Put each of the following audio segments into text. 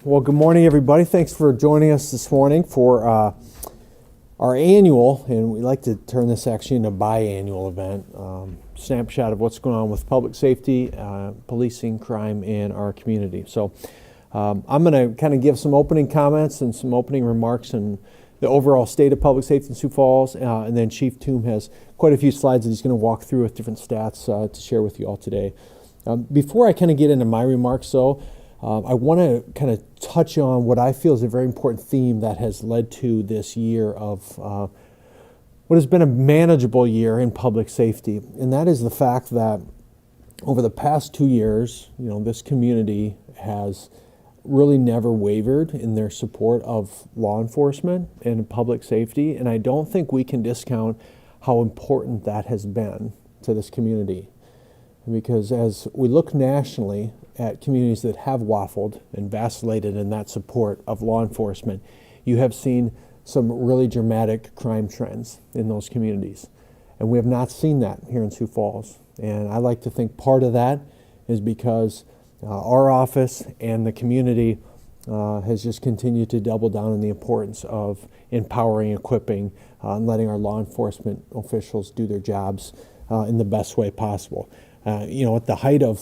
Well, good morning, everybody. Thanks for joining us this morning for our annual, and we like to turn this actually into a biannual event, snapshot of what's going on with public safety, policing, crime in our community. So I'm going to kind of give some opening comments and some opening remarks on the overall state of public safety in Sioux Falls, and then Chief Toom has quite a few slides that he's going to walk through with different stats to share with you all today. Before I kind of get into my remarks, though, I want to kind of touch on what I feel is a very important theme that has led to this year of what has been a manageable year in public safety, and that is the fact that over the past 2 years, this community has really never wavered in their support of law enforcement and public safety, and I don't think we can discount how important that has been to this community. Because as we look nationally at communities that have waffled and vacillated in that support of law enforcement, you have seen some really dramatic crime trends in those communities. And we have not seen that here in Sioux Falls. And I like to think part of that is because our office and the community has just continued to double down on the importance of empowering, equipping, and letting our law enforcement officials do their jobs in the best way possible. At the height of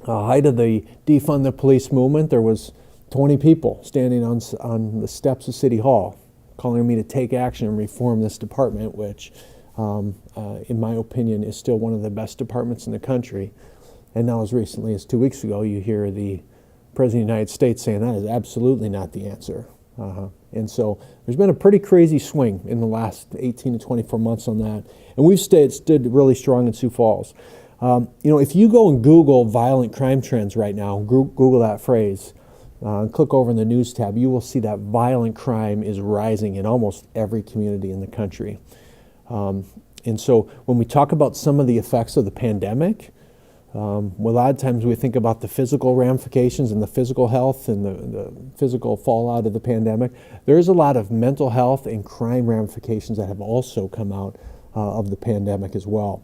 the defund the police movement, there was 20 people standing on the steps of City Hall calling me to take action and reform this department, which, in my opinion, is still one of the best departments in the country. And now, as recently as 2 weeks ago, you hear the President of the United States saying that is absolutely not the answer. And so there's been a pretty crazy swing in the last 18 to 24 months on that. And we've stood really strong in Sioux Falls. If you go and Google violent crime trends right now, Google that phrase, and click over in the news tab, you will see that violent crime is rising in almost every community in the country. And so when we talk about some of the effects of the pandemic, a lot of times we think about the physical ramifications and the physical health and the physical fallout of the pandemic. There's a lot of mental health and crime ramifications that have also come out of the pandemic as well.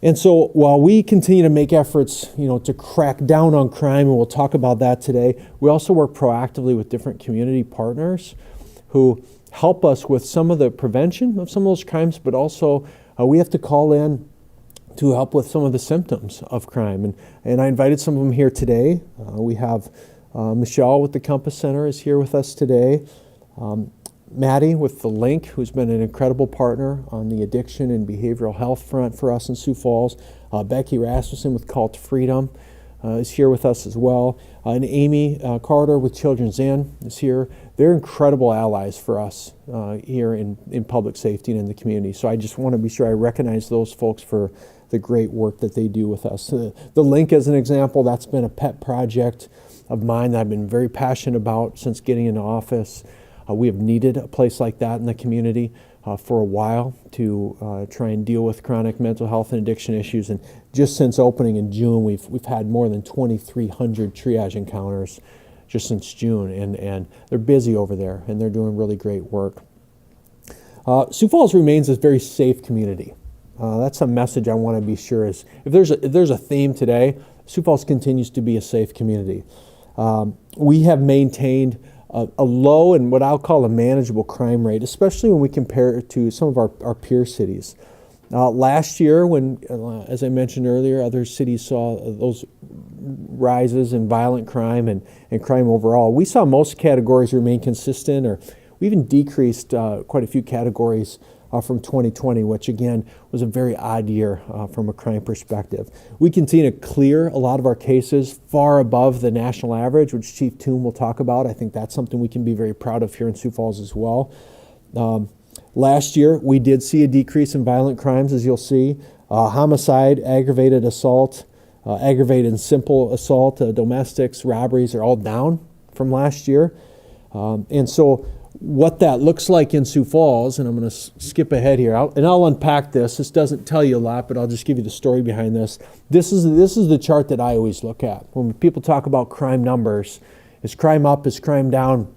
And so while we continue to make efforts, to crack down on crime, and we'll talk about that today, we also work proactively with different community partners who help us with some of the prevention of some of those crimes, but also we have to call in to help with some of the symptoms of crime. And I invited some of them here today. We have Michelle with the Compass Center is here with us today. Maddie with the Link, who's been an incredible partner on the addiction and behavioral health front for us in Sioux Falls. Becky Rasmussen with Call to Freedom is here with us as well. And Amy Carter with Children's Inn is here. They're incredible allies for us here in public safety and in the community. So I just want to be sure I recognize those folks for the great work that they do with us. The Link, as an example, that's been a pet project of mine that I've been very passionate about since getting into office. We have needed a place like that in the community for a while to try and deal with chronic mental health and addiction issues. And just since opening in June, we've had more than 2,300 triage encounters just since June, and they're busy over there, and they're doing really great work. Sioux Falls remains a very safe community. That's a message I want to be sure is, if there's a theme today, Sioux Falls continues to be a safe community. We have maintained a low and what I'll call a manageable crime rate, especially when we compare it to some of our peer cities. Last year, when, as I mentioned earlier, other cities saw those rises in violent crime and crime overall, we saw most categories remain consistent, or we even decreased quite a few categories from 2020, which again was a very odd year from a crime perspective. We continue to clear a lot of our cases far above the national average, which Chief Toom will talk about. I think that's something we can be very proud of here in Sioux Falls as well. Last year, we did see a decrease in violent crimes, as you'll see. Homicide, aggravated assault, aggravated and simple assault, domestics, robberies are all down from last year. And so what that looks like in Sioux Falls, and I'm going to skip ahead here, I'll unpack this. This doesn't tell you a lot, but I'll just give you the story behind this. This is the chart that I always look at. When people talk about crime numbers, is crime up, is crime down?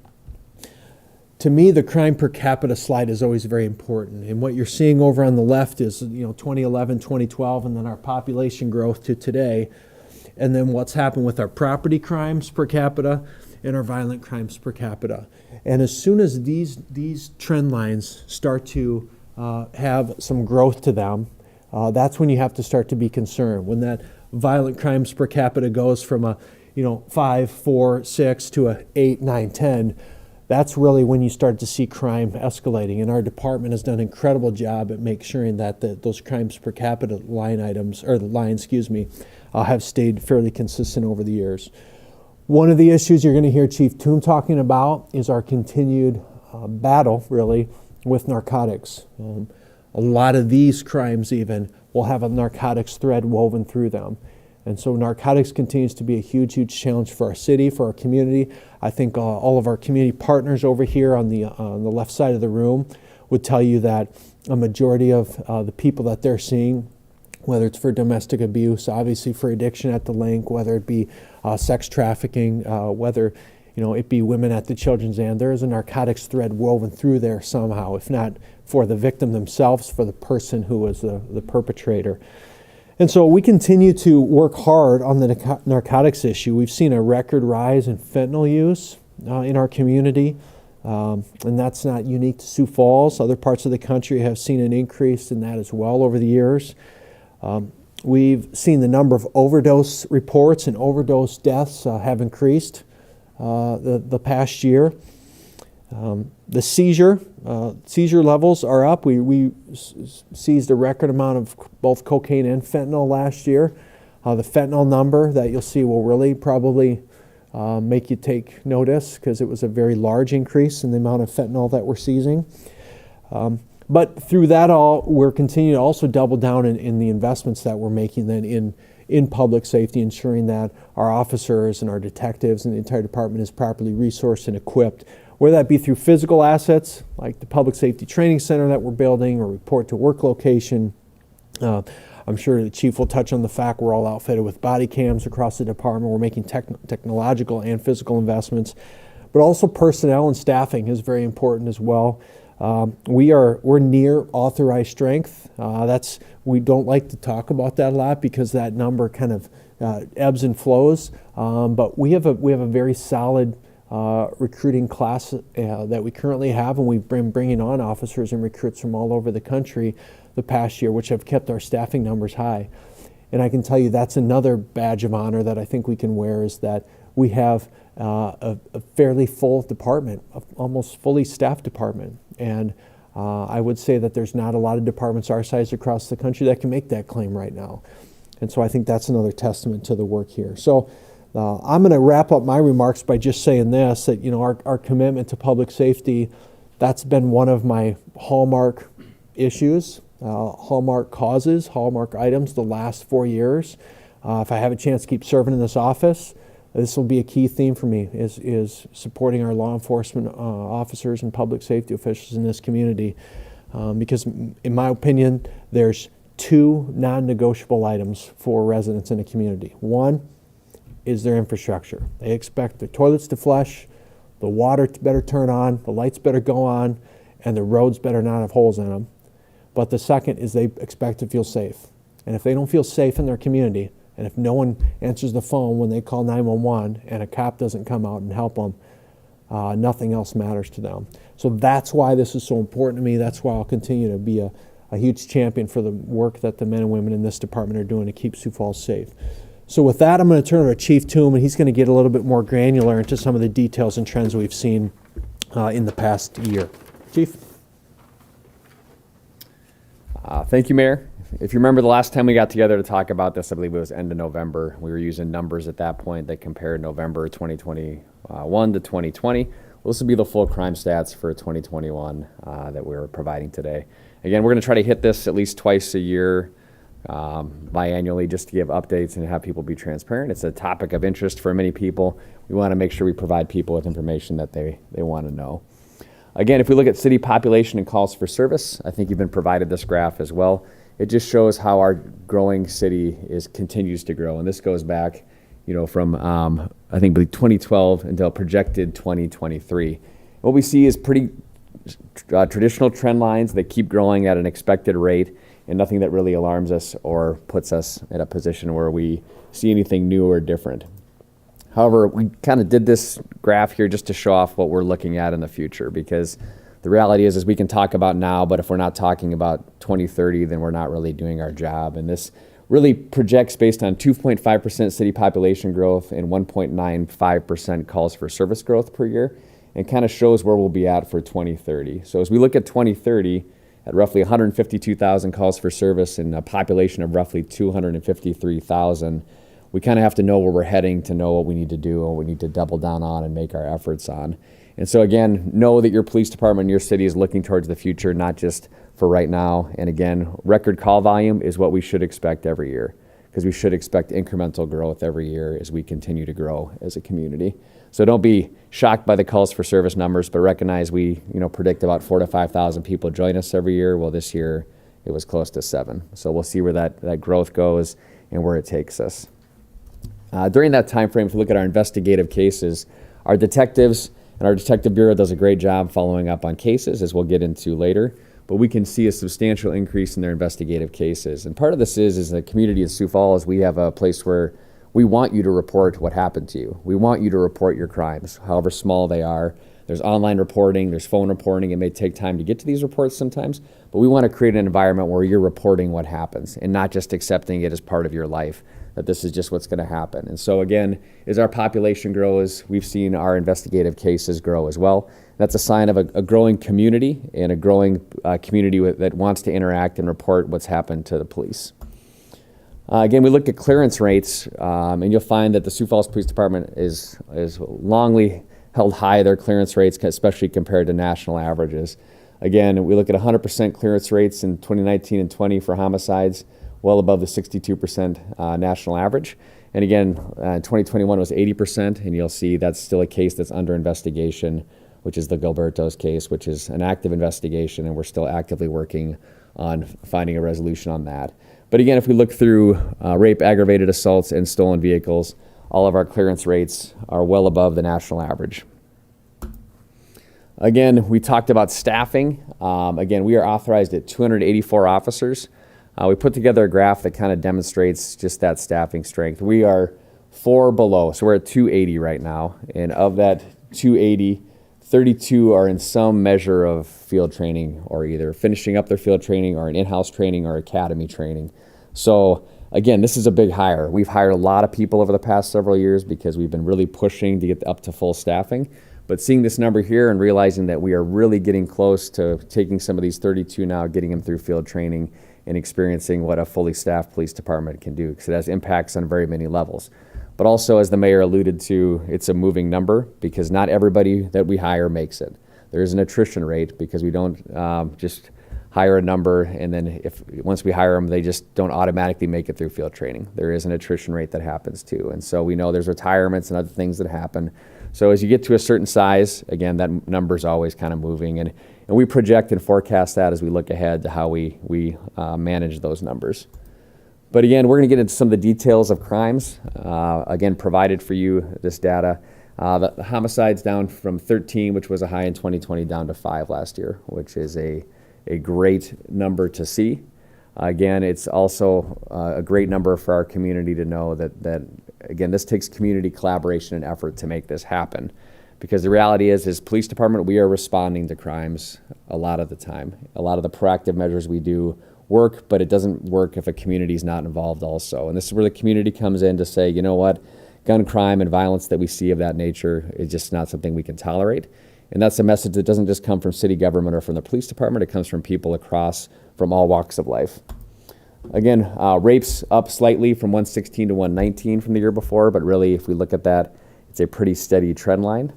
To me, the crime per capita slide is always very important. And what you're seeing over on the left is 2011, 2012, and then our population growth to today. And then what's happened with our property crimes per capita. in our violent crimes per capita. And as soon as these trend lines start to have some growth to them, that's when you have to start to be concerned. When that violent crimes per capita goes from a 5, 4, 6 to a 8, 9, 10, that's really when you start to see crime escalating. And our department has done an incredible job at making sure that those crimes per capita lines, have stayed fairly consistent over the years. One of the issues you're going to hear Chief Toom talking about is our continued battle, really, with narcotics. A lot of these crimes even will have a narcotics thread woven through them. And so narcotics continues to be a huge, huge challenge for our city, for our community. I think all of our community partners over here on the left side of the room would tell you that a majority of the people that they're seeing, whether it's for domestic abuse, obviously for addiction at the link, whether it be sex trafficking, whether it be women at the children's end, there is a narcotics thread woven through there somehow, if not for the victim themselves, for the person who was the perpetrator. And so we continue to work hard on the narcotics issue. We've seen a record rise in fentanyl use in our community, and that's not unique to Sioux Falls. Other parts of the country have seen an increase in that as well over the years. We've seen the number of overdose reports and overdose deaths have increased the past year. The seizure levels are up. We seized a record amount of both cocaine and fentanyl last year. The fentanyl number that you'll see will really probably make you take notice, because it was a very large increase in the amount of fentanyl that we're seizing. But through that all, we're continuing to also double down in the investments that we're making then in public safety, ensuring that our officers and our detectives and the entire department is properly resourced and equipped, whether that be through physical assets like the Public Safety Training Center that we're building, or report to work location. I'm sure the chief will touch on the fact we're all outfitted with body cams across the department. We're making technological and physical investments, but also personnel and staffing is very important as well. We're near authorized strength. We don't like to talk about that a lot because that number kind of ebbs and flows. But we have a very solid recruiting class that we currently have, and we've been bringing on officers and recruits from all over the country the past year, which have kept our staffing numbers high. And I can tell you that's another badge of honor that I think we can wear, is that we have a fairly full department, almost fully staffed department. And I would say that there's not a lot of departments our size across the country that can make that claim right now. And so I think that's another testament to the work here. So I'm going to wrap up my remarks by just saying this, that our commitment to public safety, that's been one of my hallmark issues, hallmark causes, hallmark items the last 4 years. If I have a chance to keep serving in this office, this will be a key theme for me, is supporting our law enforcement officers and public safety officials in this community. Because in my opinion, there's 2 non-negotiable items for residents in a community. One is their infrastructure. They expect the toilets to flush, the water better turn on, the lights better go on, and the roads better not have holes in them. But the second is they expect to feel safe. And if they don't feel safe in their community, and if no one answers the phone when they call 911 and a cop doesn't come out and help them, nothing else matters to them. So that's why this is so important to me. That's why I'll continue to be a huge champion for the work that the men and women in this department are doing to keep Sioux Falls safe. So with that, I'm going to turn over to Chief Toom, and he's going to get a little bit more granular into some of the details and trends we've seen in the past year. Chief? Thank you, Mayor. If you remember the last time we got together to talk about this, I believe it was end of November. We were using numbers at that point that compared November 2021 to 2020. This will be the full crime stats for 2021 that we're providing today. Again, we're going to try to hit this at least twice a year, biannually, just to give updates and have people be transparent. It's a topic of interest for many people. We want to make sure we provide people with information that they want to know. Again, if we look at city population and calls for service, I think you've been provided this graph as well. It just shows how our growing city continues to grow. And this goes back, from I think 2012 until projected 2023. What we see is pretty traditional trend lines that keep growing at an expected rate, and nothing that really alarms us or puts us in a position where we see anything new or different. However, we kind of did this graph here just to show off what we're looking at in the future, because the reality is we can talk about now, but if we're not talking about 2030, then we're not really doing our job. And this really projects based on 2.5% city population growth and 1.95% calls for service growth per year, and kind of shows where we'll be at for 2030. So as we look at 2030, at roughly 152,000 calls for service and a population of roughly 253,000, we kind of have to know where we're heading to know what we need to do and what we need to double down on and make our efforts on. And so again, know that your police department in your city is looking towards the future, not just for right now. And again, record call volume is what we should expect every year, because we should expect incremental growth every year as we continue to grow as a community. So don't be shocked by the calls for service numbers, but recognize we predict about 4,000 to 5,000 people join us every year. Well, this year it was close to 7. So we'll see where that growth goes and where it takes us. During that time frame, if you look at our investigative cases, our detectives and our detective bureau does a great job following up on cases, as we'll get into later, but we can see a substantial increase in their investigative cases. And part of this is the community of Sioux Falls, we have a place where we want you to report what happened to you. We want you to report your crimes, however small they are. There's online reporting, there's phone reporting. It may take time to get to these reports sometimes, but we want to create an environment where you're reporting what happens and not just accepting it as part of your life, that this is just what's going to happen. And so again, as our population grows, we've seen our investigative cases grow as well. That's a sign of a growing community and a growing community that wants to interact and report what's happened to the police. Again, we look at clearance rates, and you'll find that the Sioux Falls Police Department is longly held high, their clearance rates, especially compared to national averages. Again, we look at 100% clearance rates in 2019 and 20 for homicides, well above the 62% national average. And again, 2021 was 80%, and you'll see that's still a case that's under investigation, which is the Gilberto's case, which is an active investigation, and we're still actively working on finding a resolution on that. But again, if we look through rape, aggravated assaults, and stolen vehicles, all of our clearance rates are well above the national average. Again, we talked about staffing. Again, we are authorized at 284 officers. We put together a graph that kind of demonstrates just that staffing strength. We are 4 below, so we're at 280 right now. And of that 280, 32 are in some measure of field training, or either finishing up their field training or an in-house training or academy training. So again, this is a big hire. We've hired a lot of people over the past several years because we've been really pushing to get up to full staffing. But seeing this number here and realizing that we are really getting close to taking some of these 32 now, getting them through field training and experiencing what a fully staffed police department can do, because it has impacts on very many levels. But also, as the mayor alluded to, it's a moving number because not everybody that we hire makes it. There is an attrition rate because we don't just hire a number and then once we hire them, they just don't automatically make it through field training. There is an attrition rate that happens too. And so we know there's retirements and other things that happen. So as you get to a certain size, again, that number is always kind of moving. And we project and forecast that as we look ahead to how we manage those numbers. But again, we're going to get into some of the details of crimes. Again, provided for you this data. The homicides down from 13, which was a high in 2020, down to 5 last year, which is a great number to see. Again, it's also a great number for our community to know that again, this takes community collaboration and effort to make this happen. Because the reality is police department, we are responding to crimes a lot of the time. A lot of the proactive measures we do work, but it doesn't work if a community is not involved also. And this is where the community comes in to say, you know what, gun crime and violence that we see of that nature is just not something we can tolerate. And that's a message that doesn't just come from city government or from the police department, it comes from people across from all walks of life. Again, rapes up slightly from 116 to 119 from the year before, but really if we look at that, it's a pretty steady trend line.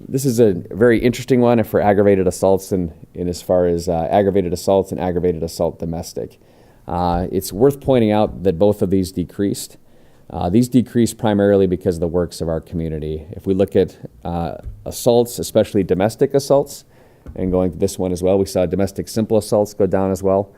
This is a very interesting one for aggravated assaults and as far as aggravated assaults and aggravated assault domestic. It's worth pointing out that both of these decreased. These decreased primarily because of the works of our community. If we look at assaults, especially domestic assaults, and going to this one as well, we saw domestic simple assaults go down as well.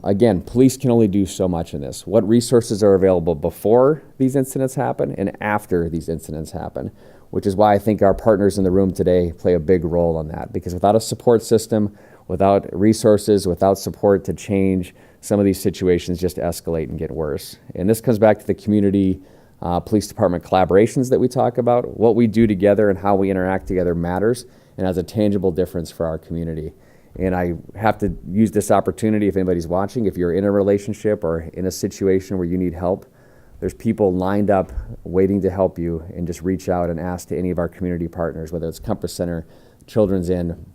Again, police can only do so much in this. What resources are available before these incidents happen and after these incidents happen, which is why I think our partners in the room today play a big role on that. Because without a support system, without resources, without support to change, some of these situations just escalate and get worse. And this comes back to the community police department collaborations that we talk about. What we do together and how we interact together matters and has a tangible difference for our community. And I have to use this opportunity, if anybody's watching, if you're in a relationship or in a situation where you need help, there's people lined up waiting to help you, and just reach out and ask to any of our community partners, whether it's Compass Center, Children's Inn,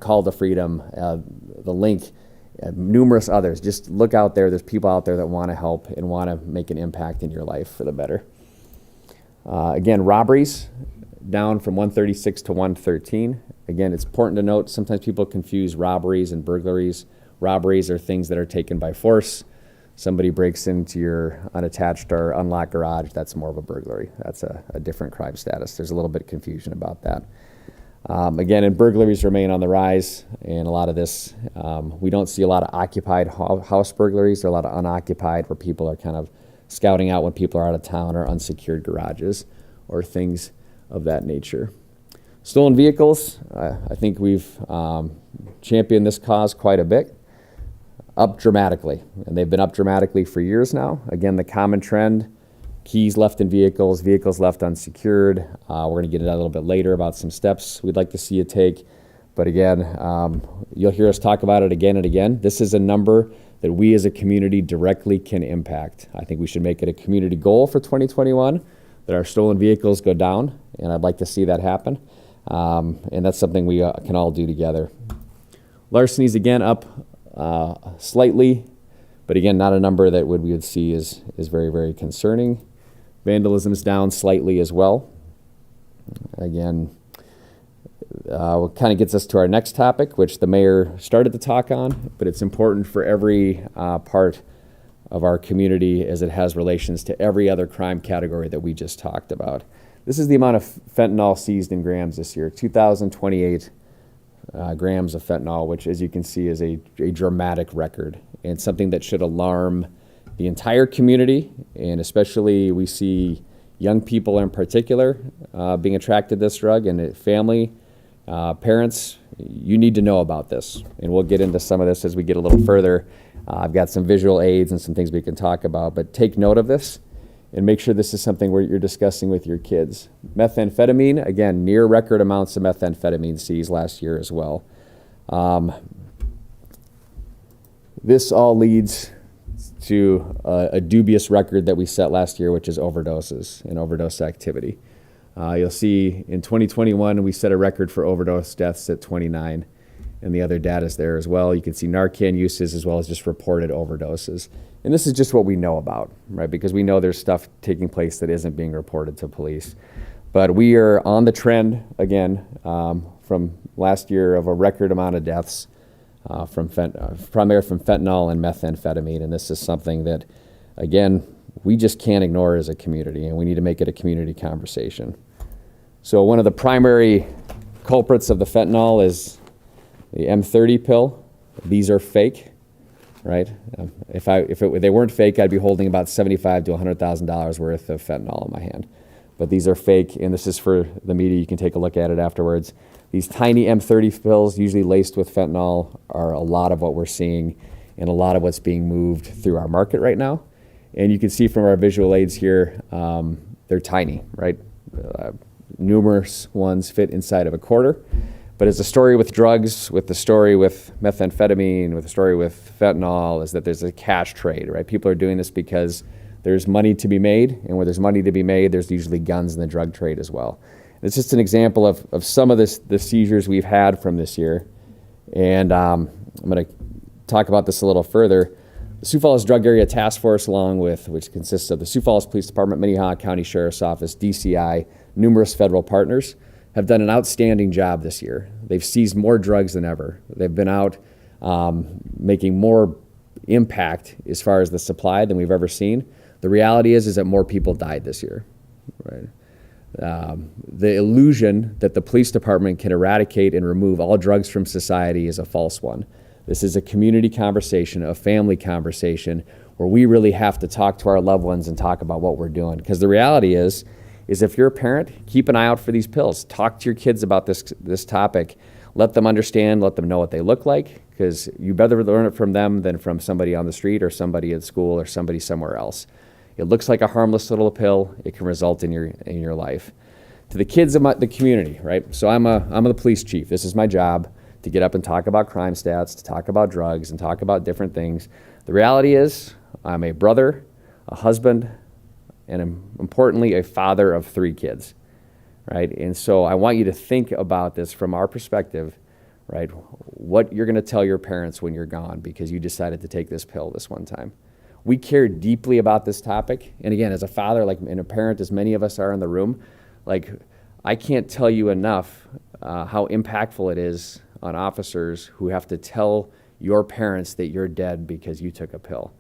Call to Freedom, the Link, numerous others. Just look out there. There's people out there that want to help and want to make an impact in your life for the better. Again, robberies down from 136 to 113. Again, it's important to note sometimes people confuse robberies and burglaries. Robberies are things that are taken by force. Somebody breaks into your unattached or unlocked garage, that's more of a burglary. That's a different crime status. There's a little bit of confusion about that. Again, and burglaries remain on the rise, and a lot of this, we don't see a lot of occupied house burglaries. There are a lot of unoccupied, where people are kind of scouting out when people are out of town, or unsecured garages or things of that nature. Stolen vehicles, I think we've championed this cause quite a bit. Up dramatically, and they've been up dramatically for years now. Again, the common trend, keys left in vehicles, vehicles left unsecured. We're going to get into that a little bit later about some steps we'd like to see you take. But again, you'll hear us talk about it again and again. This is a number that we as a community directly can impact. I think we should make it a community goal for 2021 that our stolen vehicles go down, and I'd like to see that happen. And that's something we can all do together. Larcenies, again, up slightly, but again, not a number that we would see is very, very concerning. Vandalism is down slightly as well. Again, kind of gets us to our next topic, which the mayor started to talk on, but it's important for every part of our community as it has relations to every other crime category that we just talked about. This is the amount of fentanyl seized in grams this year, 2,028 grams of fentanyl, which, as you can see, is a dramatic record, and something that should alarm the entire community, and especially we see young people in particular being attracted to this drug, and family, parents, you need to know about this. And we'll get into some of this as we get a little further. I've got some visual aids and some things we can talk about, but take note of this and make sure this is something where you're discussing with your kids. Methamphetamine, again, near record amounts of methamphetamine seized last year as well. This all leads to a dubious record that we set last year, which is overdoses and overdose activity. You'll see in 2021, we set a record for overdose deaths at 29, and the other data is there as well. You can see Narcan uses as well as just reported overdoses. And this is just what we know about, right? Because we know there's stuff taking place that isn't being reported to police. But we are on the trend again from last year of a record amount of deaths primarily from fentanyl and methamphetamine. And this is something that, again, we just can't ignore as a community, and we need to make it a community conversation. So one of the primary culprits of the fentanyl is the M30 pill. These are fake. Right? If they weren't fake, I'd be holding about $75,000 to $100,000 worth of fentanyl in my hand. But these are fake, and this is for the media. You can take a look at it afterwards. These tiny M30 pills, usually laced with fentanyl, are a lot of what we're seeing and a lot of what's being moved through our market right now. And you can see from our visual aids here, they're tiny, right? Numerous ones fit inside of a quarter. But as the story with drugs, with the story with methamphetamine, with the story with fentanyl, is that there's a cash trade, right? People are doing this because there's money to be made, and where there's money to be made, there's usually guns in the drug trade as well. It's just an example of some of the seizures we've had from this year. And I'm going to talk about this a little further. The Sioux Falls Drug Area Task Force, which consists of the Sioux Falls Police Department, Minnehaha County Sheriff's Office, DCI, numerous federal partners, have done an outstanding job this year. They've seized more drugs than ever. They've been out making more impact as far as the supply than we've ever seen. The reality is that more people died this year. Right? The illusion that the police department can eradicate and remove all drugs from society is a false one. This is a community conversation, a family conversation, where we really have to talk to our loved ones and talk about what we're doing. Because the reality is if you're a parent, keep an eye out for these pills. Talk to your kids about this topic. Let them understand, let them know what they look like, because you better learn it from them than from somebody on the street or somebody at school or somebody somewhere else. It looks like a harmless little pill. It can result in your life. To the kids of the community, right? So I'm the police chief. This is my job, to get up and talk about crime stats, to talk about drugs, and talk about different things. The reality is, I'm a brother, a husband, and importantly, a father of 3 kids, right? And so I want you to think about this from our perspective, right? What you're going to tell your parents when you're gone because you decided to take this pill this one time. We care deeply about this topic. And again, as a father, and a parent, as many of us are in the room, I can't tell you enough how impactful it is on officers who have to tell your parents that you're dead because you took a pill.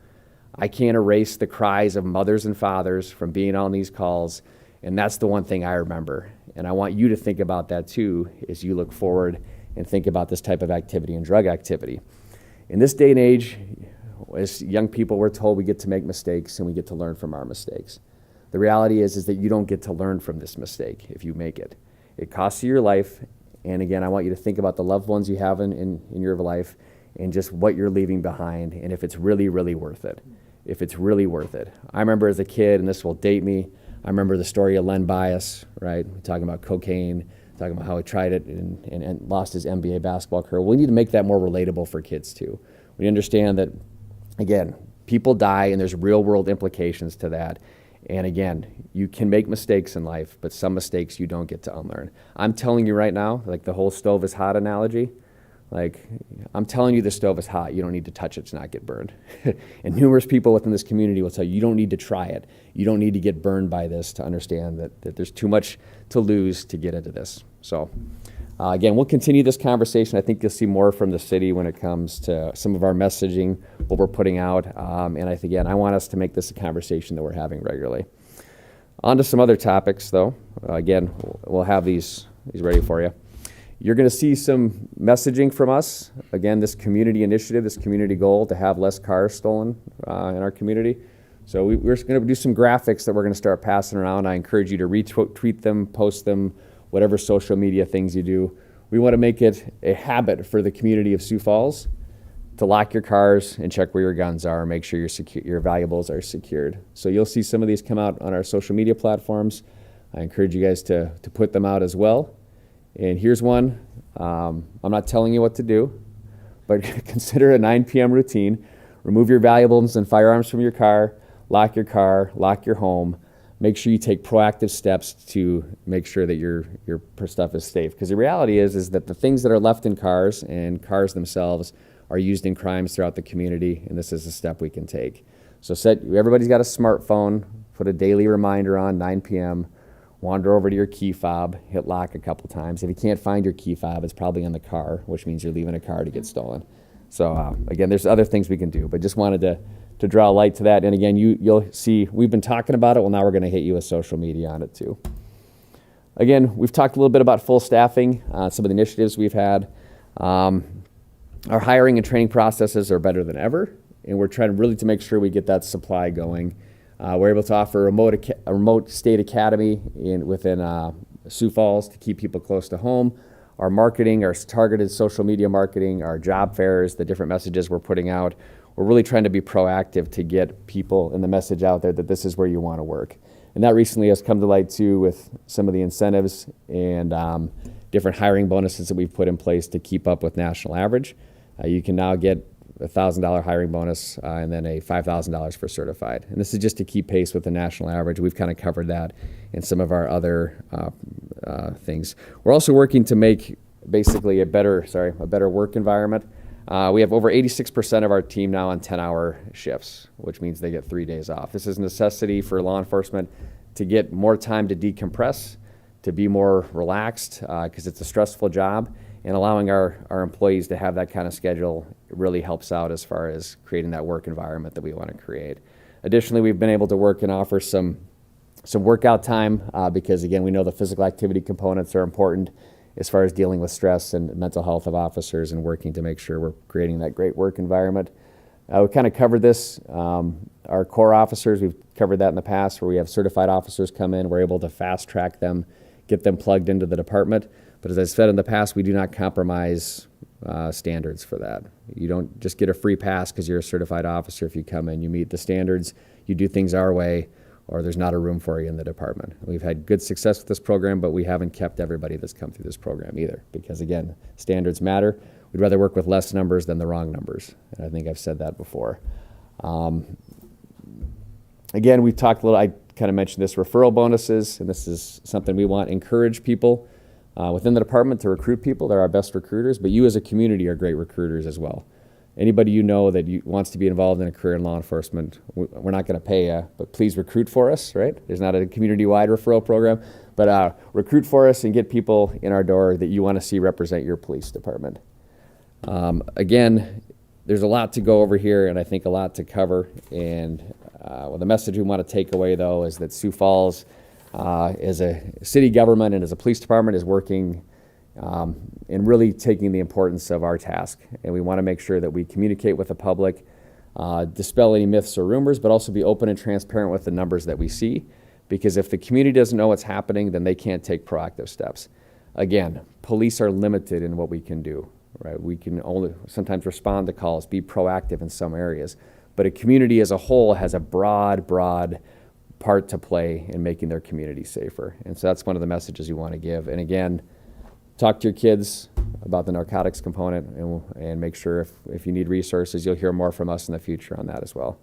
I can't erase the cries of mothers and fathers from being on these calls, and that's the one thing I remember. And I want you to think about that too as you look forward and think about this type of activity and drug activity. In this day and age, as young people, we're told we get to make mistakes and we get to learn from our mistakes. The reality is that you don't get to learn from this mistake if you make it. It costs you your life, and again, I want you to think about the loved ones you have in your life and just what you're leaving behind and if it's really, really worth it. If it's really worth it. I remember as a kid, and this will date me, I remember the story of Len Bias, right? Talking about cocaine, talking about how he tried it and lost his NBA basketball career. We need to make that more relatable for kids too. We understand that, again, people die and there's real world implications to that. And again, you can make mistakes in life, but some mistakes you don't get to unlearn. I'm telling you right now, like the whole stove is hot analogy, I'm telling you the stove is hot. You don't need to touch it to not get burned. And numerous people within this community will tell you, you don't need to try it. You don't need to get burned by this to understand that there's too much to lose to get into this. So again, we'll continue this conversation. I think you'll see more from the city when it comes to some of our messaging, what we're putting out. And I want us to make this a conversation that we're having regularly. On to some other topics, though. Again, we'll have these ready for you. You're going to see some messaging from us. Again, this community initiative, this community goal to have less cars stolen in our community. So we're going to do some graphics that we're going to start passing around. I encourage you to retweet them, post them, whatever social media things you do. We want to make it a habit for the community of Sioux Falls to lock your cars and check where your guns are, make sure your valuables are secured. So you'll see some of these come out on our social media platforms. I encourage you guys to put them out as well. And here's one. I'm not telling you what to do, but consider a 9 p.m. routine. Remove your valuables and firearms from your car, lock your home. Make sure you take proactive steps to make sure that your stuff is safe. Because the reality is that the things that are left in cars and cars themselves are used in crimes throughout the community, and this is a step we can take. So everybody's got a smartphone. Put a daily reminder on 9 p.m. Wander over to your key fob, hit lock a couple times. If you can't find your key fob, it's probably in the car, which means you're leaving a car to get stolen. So again, there's other things we can do, but just wanted to draw a light to that. And again, you'll see, we've been talking about it. Well, now we're going to hit you with social media on it too. Again, we've talked a little bit about full staffing, some of the initiatives we've had. Our hiring and training processes are better than ever, and we're trying really to make sure we get that supply going. We're able to offer a remote state academy within Sioux Falls to keep people close to home. Our marketing, our targeted social media marketing, our job fairs, the different messages we're putting out, we're really trying to be proactive to get people and the message out there that this is where you want to work. And that recently has come to light too with some of the incentives and different hiring bonuses that we've put in place to keep up with national average. You can now get a $1,000 hiring bonus and then a $5,000 for certified. And this is just to keep pace with the national average. We've kind of covered that in some of our other things. We're also working to make basically a better work environment. We have over 86% of our team now on 10-hour shifts, which means they get 3 days off. This is a necessity for law enforcement to get more time to decompress, to be more relaxed, because it's a stressful job. And allowing our employees to have that kind of schedule really helps out as far as creating that work environment that we want to create. Additionally, we've been able to work and offer some workout time because, again, we know the physical activity components are important as far as dealing with stress and mental health of officers and working to make sure we're creating that great work environment. We kind of covered this. Our core officers, we've covered that in the past where we have certified officers come in. We're able to fast track them, get them plugged into the department. But as I said in the past, we do not compromise standards for that. You don't just get a free pass because you're a certified officer if you come in. You meet the standards, you do things our way, or there's not a room for you in the department. We've had good success with this program, but we haven't kept everybody that's come through this program either, because again, standards matter. We'd rather work with less numbers than the wrong numbers, and I think I've said that before. Again, we've talked a little, I kind of mentioned this, referral bonuses, and this is something we want to encourage people within the department to recruit people. They're our best recruiters, but you as a community are great recruiters as well. Anybody you know that wants to be involved in a career in law enforcement, we're not going to pay you, but please recruit for us, right? There's not a community-wide referral program, but recruit for us and get people in our door that you want to see represent your police department. Again, there's a lot to go over here, and I think a lot to cover. And the message we want to take away, though, is that Sioux Falls, as a city government and as a police department, is working and really taking the importance of our task. And we want to make sure that we communicate with the public, dispel any myths or rumors, but also be open and transparent with the numbers that we see. Because if the community doesn't know what's happening, then they can't take proactive steps. Again, police are limited in what we can do, right? We can only sometimes respond to calls, be proactive in some areas. But a community as a whole has a broad part to play in making their community safer. And so that's one of the messages you want to give. And again, talk to your kids about the narcotics component, and make sure if you need resources, you'll hear more from us in the future on that as well.